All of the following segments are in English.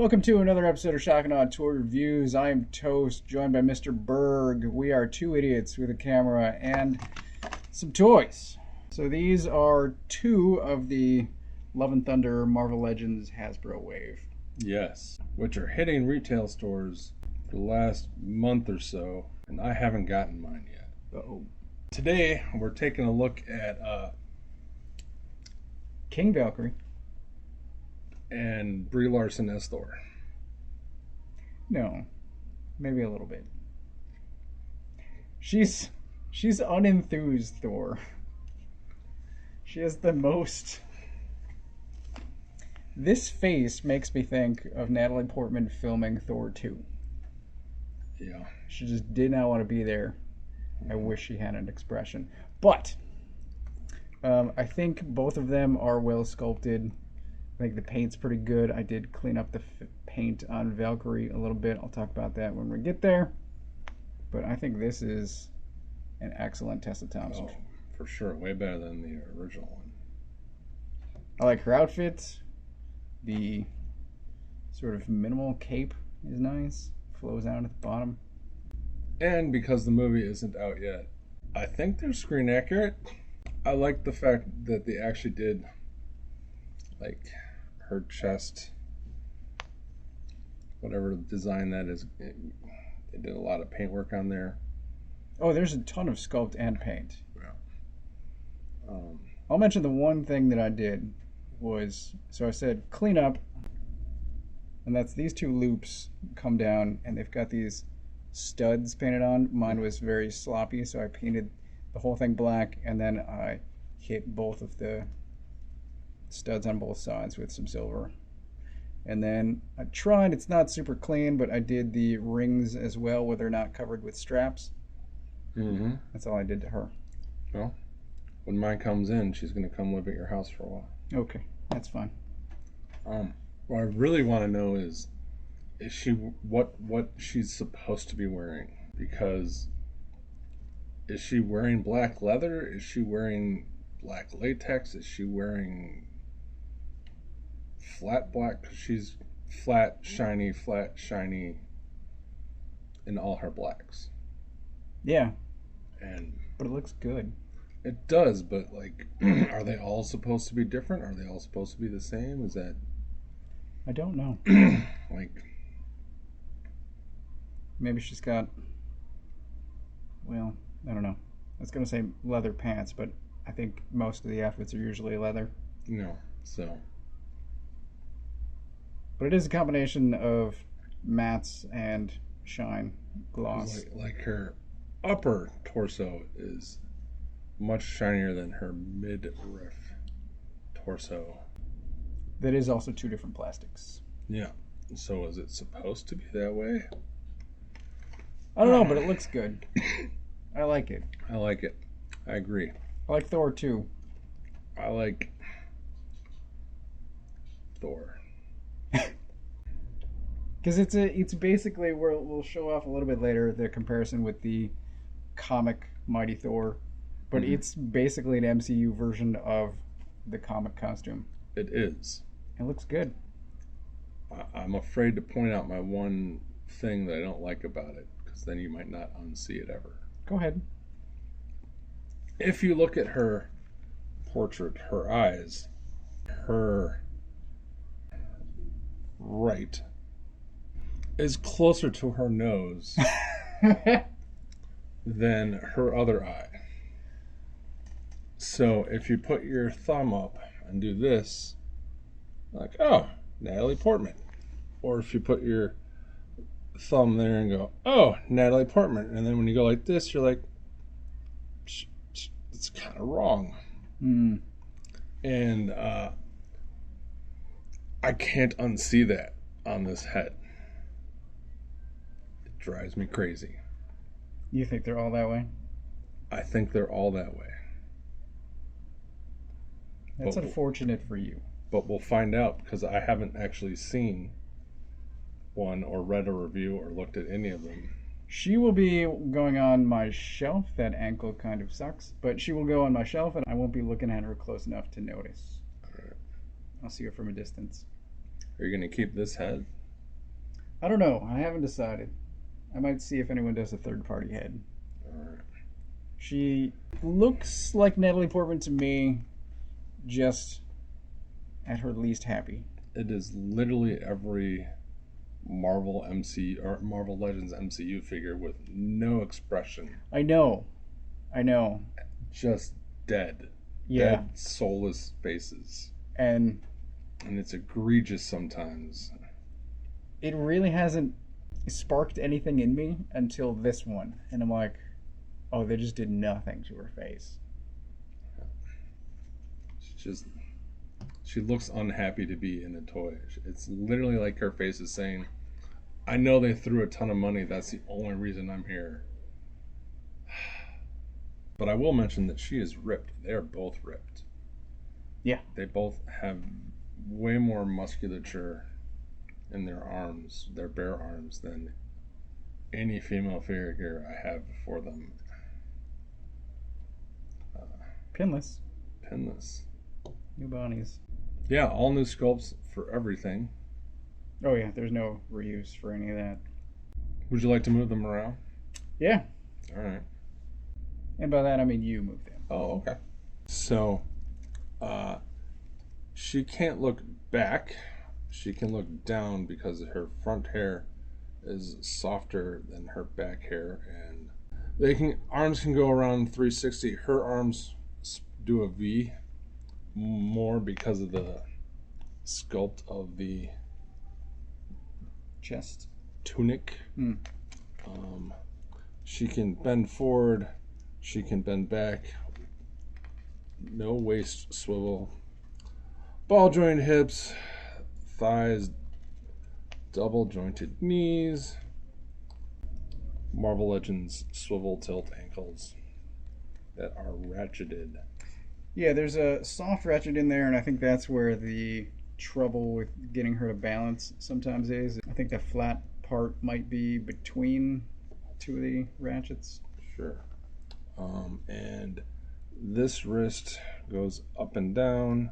Welcome to another episode of Shocking Odd Toy Reviews. I am Toast, joined by Mr. Berg. We are two idiots with a camera and some toys. So these are two of the Love and Thunder Marvel Legends Hasbro Wave. Yes, which are hitting retail stores for the last month or so, and I haven't gotten mine yet. Uh-oh. Today, we're taking a look at King Valkyrie. And Brie Larson as Thor. No, maybe a little bit. She's unenthused Thor. She has the most... This face makes me think of Natalie Portman filming Thor 2. Yeah. She just did not want to be there. I wish she had an expression. But I think both of them are well sculpted. I think the paint's pretty good. I did clean up the paint on Valkyrie a little bit. I'll talk about that when we get there. But I think this is an excellent Tessa Thompson. Oh, for sure. Way better than the original one. I like her outfit. The sort of minimal cape is nice. Flows out at the bottom. And because the movie isn't out yet, I think they're screen accurate. I like the fact that they actually did, like, her chest, whatever design that is, they did a lot of paint work on there. Oh, there's a ton of sculpt and paint. Yeah. I'll mention the one thing that I did was, so I said clean up, and that's these two loops come down and they've got these studs painted on. Mine was very sloppy, so I painted the whole thing black, and then I hit both of the studs on both sides with some silver. And then I tried, it's not super clean, but I did the rings as well where they're not covered with straps. Mm-hmm. That's all I did to her. Well, when mine comes in, she's going to come live at your house for a while. Okay, that's fine. What I really want to know is she what she's supposed to be wearing, because is she wearing black leather? Is she wearing black latex? Is she wearing flat black? Because she's flat, shiny in all her blacks. Yeah, And but it looks good. it does, but like, are they all supposed to be different? Are they all supposed to be the same? Is that I don't know. like, Maybe she's got, well, I don't know. I was going to say leather pants, but I think most of the outfits are usually leather. no? So But it is a combination of mattes and shine gloss. like her upper torso is much shinier than her midriff torso. That is also two different plastics. Yeah. So is it supposed to be that way? I don't know, but it looks good. I like it. I like it. I agree. I like Thor too. I like Thor. Because it's basically, we'll show off a little bit later the comparison with the comic Mighty Thor, but it's basically an MCU version of the comic costume. It is. It looks good. I'm afraid to point out my one thing that I don't like about it, because then you might not unsee it ever. Go ahead. If you look at her portrait, her eyes, her right is closer to her nose than her other eye. So if you put your thumb up and do this, like, oh, Natalie Portman. Or if you put your thumb there and go, oh, Natalie Portman. And then when you go like this, you're like, it's kind of wrong. Mm. And I can't unsee that on this head. It drives me crazy. You think they're all that way? I think they're all that way. That's unfortunate for you. But we'll find out, because I haven't actually seen one or read a review or looked at any of them. She will be going on my shelf. That ankle kind of sucks, but she will go on my shelf and I won't be looking at her close enough to notice. I'll see her from a distance. Are you going to keep this head? I don't know. I haven't decided. I might see if anyone does a third-party head. Alright. She looks like Natalie Portman to me, just at her least happy. It is literally every Marvel MC or Marvel Legends MCU figure with no expression. I know. Just dead. Yeah. Dead, soulless faces. And it's egregious sometimes. it really hasn't sparked anything in me until this one. And I'm like, oh, they just did nothing to her face. She looks unhappy to be in a toy. It's literally like her face is saying, I know they threw a ton of money. That's the only reason I'm here. But I will mention that she is ripped. They are both ripped. Yeah. They both have way more musculature in their arms, their bare arms, than any female figure I have for them. Pinless. Pinless. New Bonnies. Yeah, all new sculpts for everything. Oh yeah, there's no reuse for any of that. Would you like to move them around? Yeah. All right. And by that I mean you move them. Oh, okay. So, she can't look back. She can look down because her front hair is softer than her back hair, and arms can go around 360. Her arms do a V more because of the sculpt of the Chest. tunic. She can bend forward. She can bend back. No waist swivel. Ball jointed hips. Thighs. Double jointed knees. Marvel Legends swivel tilt ankles that are ratcheted. Yeah, there's a soft ratchet in there, and I think that's where the trouble with getting her to balance sometimes is. I think the flat part might be between two of the ratchets. Sure. And this wrist goes up and down.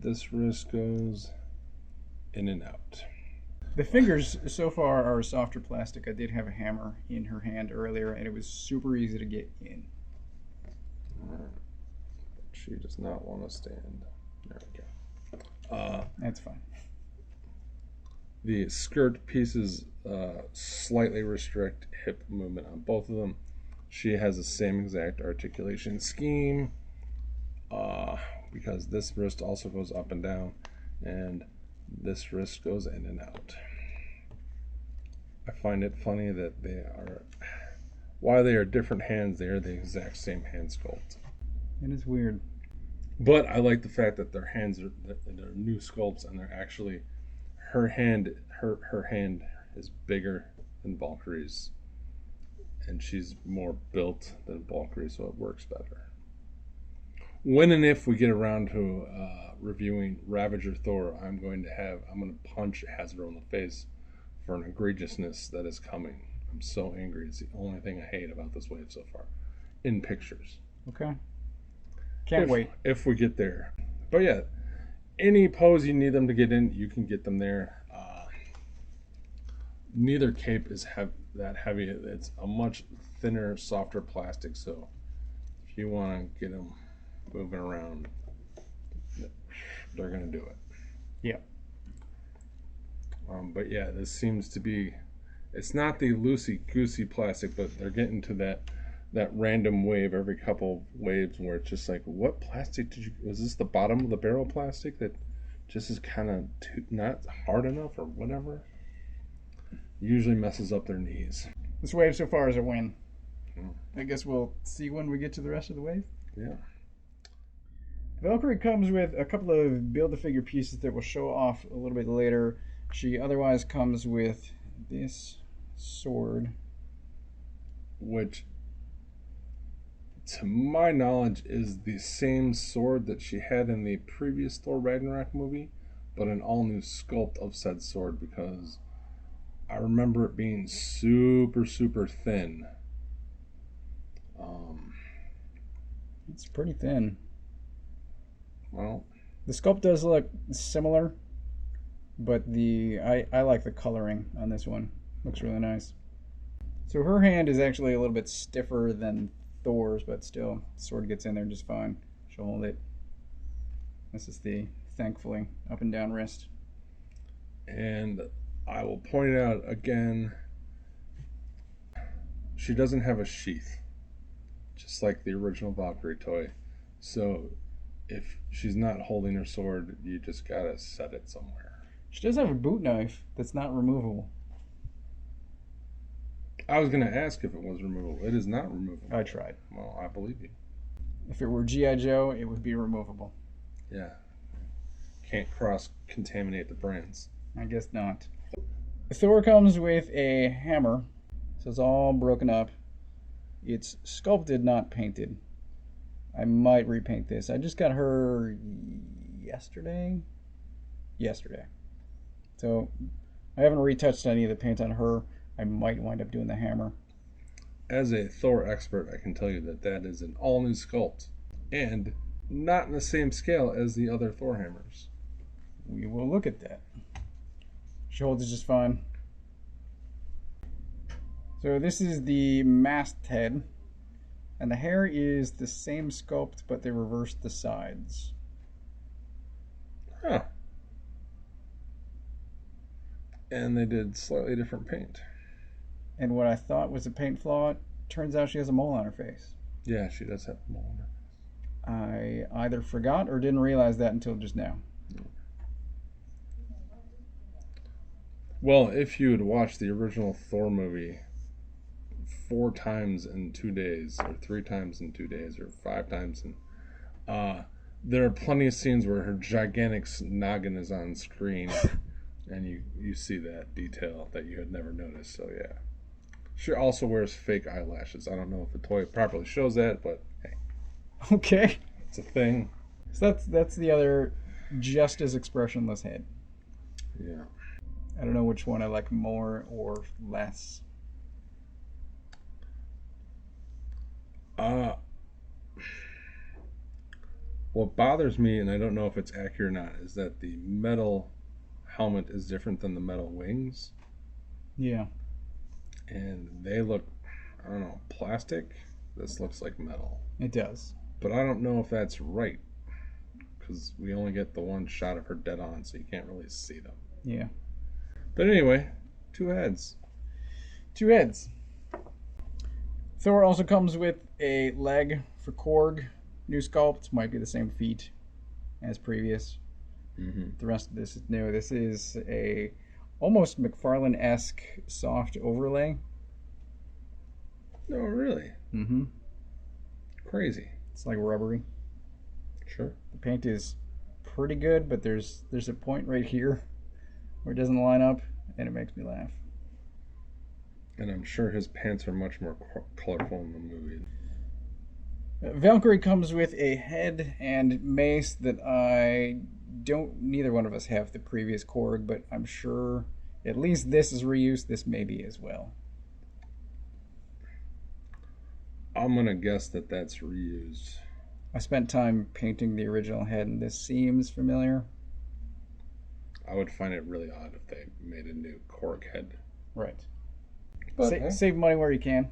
This wrist goes in and out. The fingers so far are softer plastic. I did have a hammer in her hand earlier, and it was super easy to get in. She does not want to stand. There we go. That's fine. The skirt pieces slightly restrict hip movement on both of them. She has the same exact articulation scheme because this wrist also goes up and down, and this wrist goes in and out. I find it funny that while they are different hands, they are the exact same hand sculpt. It is weird. But I like the fact that their hands are new sculpts, and they're actually her hand is bigger than Valkyrie's, and she's more built than Valkyrie, so it works better. When and if we get around to reviewing Ravager Thor, I'm going to punch Hasbro in the face for an egregiousness that is coming. I'm so angry. It's the only thing I hate about this wave so far, in pictures. Okay. Can't wait. If we get there. But yeah, any pose you need them to get in, you can get them there. Neither cape is that heavy. It's a much thinner, softer plastic, so if you want to get them moving around, they're going to do it. Yeah. But yeah, this seems to be, it's not the loosey-goosey plastic, but they're getting to that random wave every couple waves where it's just like, what plastic was this the bottom of the barrel plastic that just is kind of not hard enough or whatever? Usually messes up their knees. This wave so far is a win. Yeah. I guess we'll see when we get to the rest of the wave. Yeah. Valkyrie comes with a couple of build-a-figure pieces that we'll show off a little bit later. She otherwise comes with this sword, which, to my knowledge, is the same sword that she had in the previous Thor Ragnarok movie, but an all-new sculpt of said sword, because I remember it being super, super thin. It's pretty thin. Well, the sculpt does look similar, But I like the coloring on this one. Looks really nice. So her hand is actually a little bit stiffer than Thor's, but still, sword gets in there just fine. She'll hold it. This is the, thankfully, up and down wrist. And I will point out again, she doesn't have a sheath, just like the original Valkyrie toy. So if she's not holding her sword, you just gotta set it somewhere. She does have a boot knife that's not removable. I was going to ask if it was removable. It is not removable. I tried. Well, I believe you. If it were G.I. Joe, it would be removable. Yeah. Can't cross-contaminate the brands. I guess not. Thor comes with a hammer. So it's all broken up. It's sculpted, not painted. I might repaint this. I just got her yesterday. So I haven't retouched any of the paint on her. I might wind up doing the hammer. As a Thor expert, I can tell you that that is an all-new sculpt. And not in the same scale as the other Thor hammers. We will look at that. She holds it just fine. So this is the masthead. And the hair is the same sculpt, but they reversed the sides. Huh. And they did slightly different paint. And what I thought was a paint flaw, turns out she has a mole on her face. Yeah, she does have a mole on her face. I either forgot or didn't realize that until just now. Well, if you had watched the original Thor movie 4 times in 2 days, or 3 times in 2 days, or 5 times in... there are plenty of scenes where her gigantic noggin is on screen, and you see that detail that you had never noticed, so yeah. She also wears fake eyelashes. I don't know if the toy properly shows that, but hey. Okay. It's a thing. So that's the other just as expressionless head. Yeah. I don't know which one I like more or less. What bothers me, and I don't know if it's accurate or not, is that the metal helmet is different than the metal wings. Yeah. And they look, I don't know, plastic. This looks like metal. It does. But I don't know if that's right, because we only get the one shot of her dead on, so you can't really see them. Yeah. But anyway, 2 heads. 2 heads. Thor also comes with a leg for Korg. New sculpt. Might be the same feet as previous. Mm-hmm. The rest of this is new. This is a almost McFarlane-esque soft overlay. No, really? Mm-hmm. Crazy. It's like rubbery. Sure. The paint is pretty good, but there's a point right here where it doesn't line up, and it makes me laugh. And I'm sure his pants are much more colorful in the movie. Valkyrie comes with a head and mace that neither one of us have the previous Korg, but I'm sure at least this is reused. This may be as well. I'm going to guess that that's reused. I spent time painting the original head, and this seems familiar. I would find it really odd if they made a new Korg head. Right. But, Save money where you can.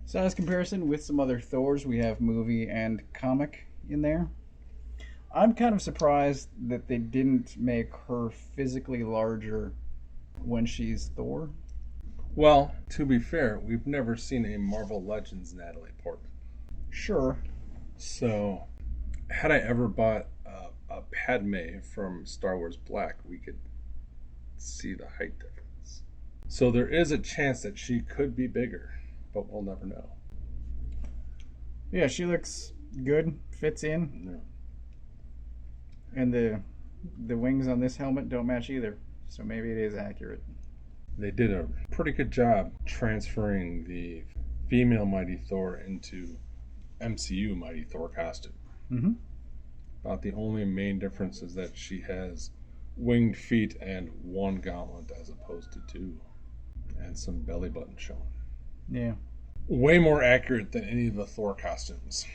Size comparison with some other Thors. We have movie and comic in there. I'm kind of surprised that they didn't make her physically larger when she's Thor. Well, to be fair, we've never seen a Marvel Legends Natalie Portman. Sure. So, had I ever bought a Padme from Star Wars Black, we could see the height difference. So there is a chance that she could be bigger, but we'll never know. Yeah, she looks good, fits in. No. And the wings on this helmet don't match either, so maybe it is accurate. They did a pretty good job transferring the female Mighty Thor into MCU Mighty Thor costume. Mm-hmm. About the only main difference is that she has winged feet and 1 gauntlet as opposed to 2. And some belly button showing. Yeah. Way more accurate than any of the Thor costumes.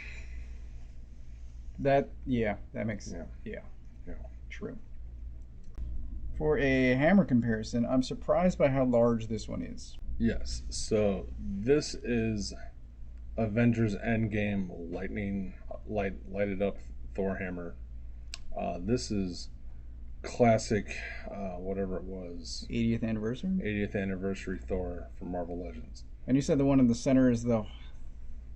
That makes sense. Yeah. Yeah. True. For a hammer comparison, I'm surprised by how large this one is. Yes. So this is Avengers Endgame lighted up Thor hammer. This is classic, whatever it was, 80th anniversary? 80th anniversary Thor from Marvel Legends. And you said the one in the center is the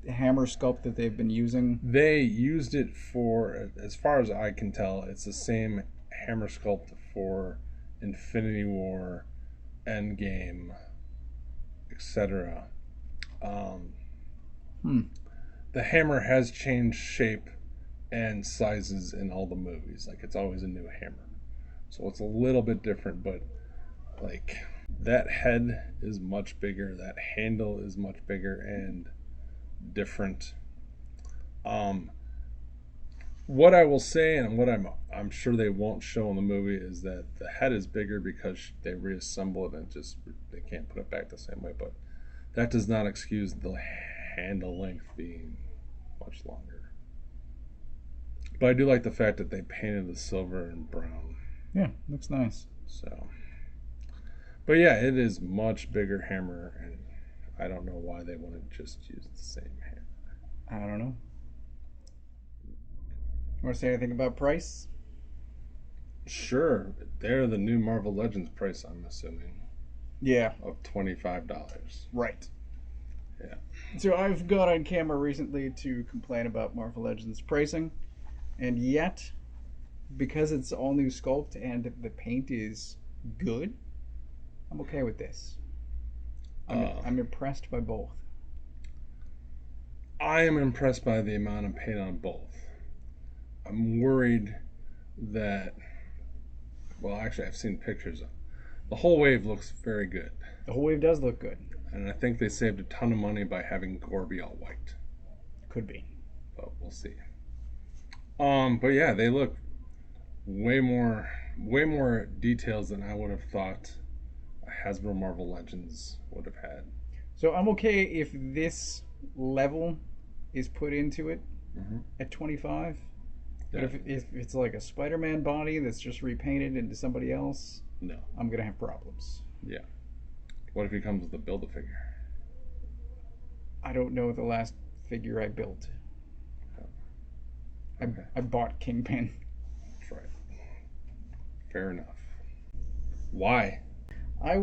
hammer sculpt that they've been using? They used it for, as far as I can tell, it's the same hammer sculpt for Infinity War, Endgame, etc. The hammer has changed shape and sizes in all the movies. Like, it's always a new hammer. So it's a little bit different, but like that head is much bigger, that handle is much bigger and different. What I will say, and what I'm sure they won't show in the movie, is that the head is bigger because they reassemble it and just they can't put it back the same way. But that does not excuse the handle length being much longer. But I do like the fact that they painted the silver and brown. Yeah, looks nice. So, but yeah, it is much bigger hammer, and I don't know why they wouldn't just use the same hammer. I don't know. Want to say anything about price? Sure, they're the new Marvel Legends price, I'm assuming. Yeah. Of $25. Right. Yeah. So I've got on camera recently to complain about Marvel Legends pricing, and yet, because it's all new sculpt and the paint is good, I'm okay with this. I'm impressed by both. I am impressed by the amount of paint on both. I'm worried that, well, actually, I've seen pictures of the whole wave looks very good. The whole wave does look good. And I think they saved a ton of money by having Gore be all white. Could be. But we'll see. But yeah, they look way more details than I would have thought a Hasbro Marvel Legends would have had. So I'm okay if this level is put into it at 25. But if it's like a Spider-Man body that's just repainted into somebody else, no, I'm gonna have problems. Yeah. What if he comes with a Build-A-Figure? I don't know the last figure I built. Okay. I bought Kingpin. That's right. Fair enough. Why? I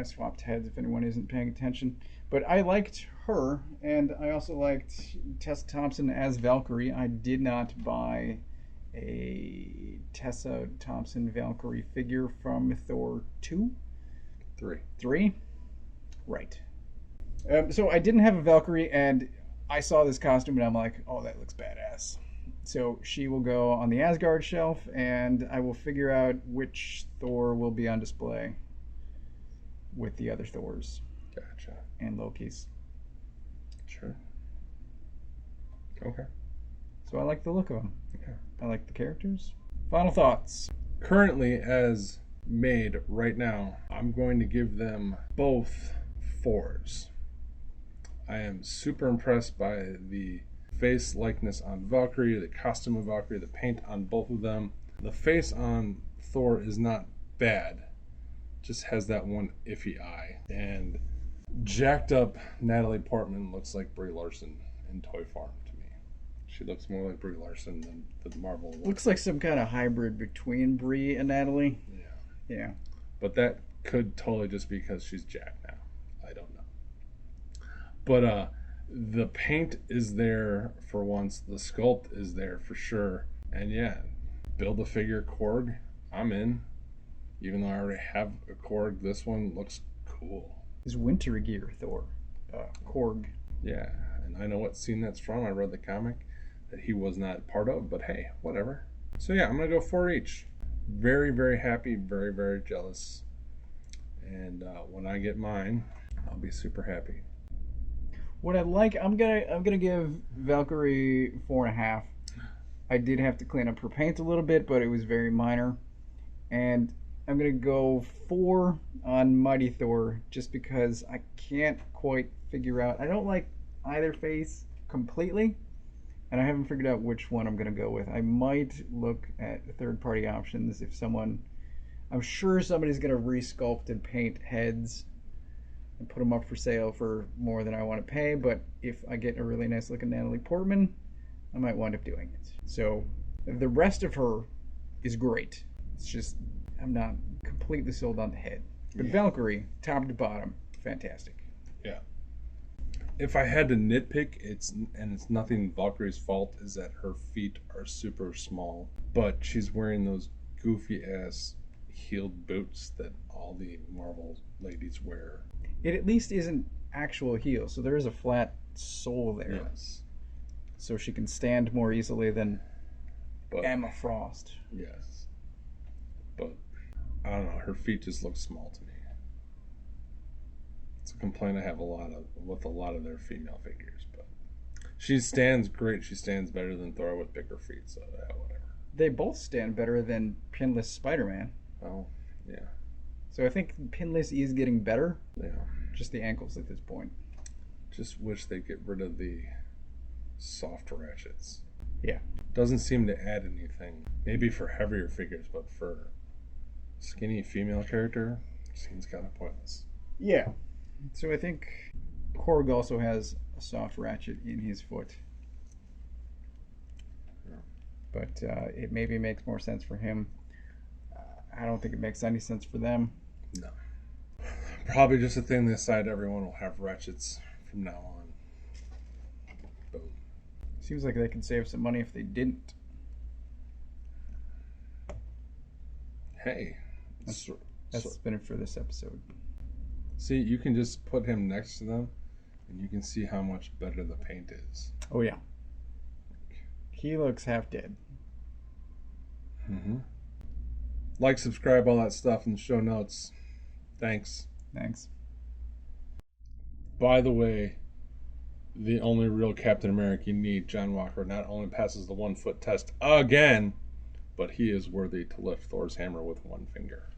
swapped heads if anyone isn't paying attention. But I liked her, and I also liked Tessa Thompson as Valkyrie. I did not buy a Tessa Thompson Valkyrie figure from Thor 2? 3? Right. So I didn't have a Valkyrie, and I saw this costume, and I'm like, oh, that looks badass. So she will go on the Asgard shelf, and I will figure out which Thor will be on display with the other Thors. Gotcha. And Loki's. Sure. Okay. So I like the look of them. Okay. I like the characters. Final thoughts. Currently, as made right now, I'm going to give them both 4s. I am super impressed by the face likeness on Valkyrie, the costume of Valkyrie, the paint on both of them. The face on Thor is not bad, just has that one iffy eye. And jacked up Natalie Portman looks like Brie Larson in Toy Farm to me. She looks more like Brie Larson than the Marvel one. Looks like some kind of hybrid between Brie and Natalie. Yeah. Yeah. But that could totally just be because she's jacked now. I don't know. But the paint is there for once. The sculpt is there for sure. And yeah, Build-A-Figure Korg, I'm in. Even though I already have a Korg, this one looks cool. His winter gear Thor. Korg. Yeah, and I know what scene that's from. I read the comic that he was not part of, but hey, whatever. So yeah, I'm going to go 4 each. Very, very happy, very, very jealous. And when I get mine, I'll be super happy. What I like, I'm gonna give Valkyrie 4.5. I did have to clean up her paint a little bit, but it was very minor. And I'm gonna go 4 on Mighty Thor, just because I can't quite figure out. I don't like either face completely, and I haven't figured out which one I'm gonna go with. I might look at third-party options if someone I'm sure somebody's gonna resculpt and paint heads and put them up for sale for more than I want to pay. But if I get a really nice looking Natalie Portman, I might wind up doing it. So the rest of her is great. It's just I'm not completely sold on the head. But Valkyrie, top to bottom, fantastic. Yeah. If I had to nitpick, it's nothing Valkyrie's fault, is that her feet are super small, but she's wearing those goofy ass heeled boots that all the Marvel ladies wear. It at least isn't actual heel, so there is a flat sole there. Yes. So she can stand more easily than But Emma Frost. yes. But I don't know, her feet just look small to me. It's a complaint I have with a lot of their female figures, but she stands great. She stands better than Thor with bigger feet, so whatever. They both stand better than Pinless Spider-Man. Oh, yeah. So I think Pinless is getting better. Yeah. Just the ankles at this point. Just wish they'd get rid of the soft ratchets. Yeah. Doesn't seem to add anything. Maybe for heavier figures, but for skinny female character, seems kind of pointless. Yeah. So I think Korg also has a soft ratchet in his foot. Yeah. But it maybe makes more sense for him. I don't think it makes any sense for them. No. Probably just a thing they decide everyone will have ratchets from now on. Boom. Seems like they could save some money if they didn't. Hey. That's been it for this episode. See, you can just put him next to them, and you can see how much better the paint is. Oh, yeah. He looks half dead. Mm-hmm. Like, subscribe, all that stuff in the show notes. Thanks. Thanks. By the way, the only real Captain America you need, John Walker, not only passes the 1 foot test again, but he is worthy to lift Thor's hammer with one finger.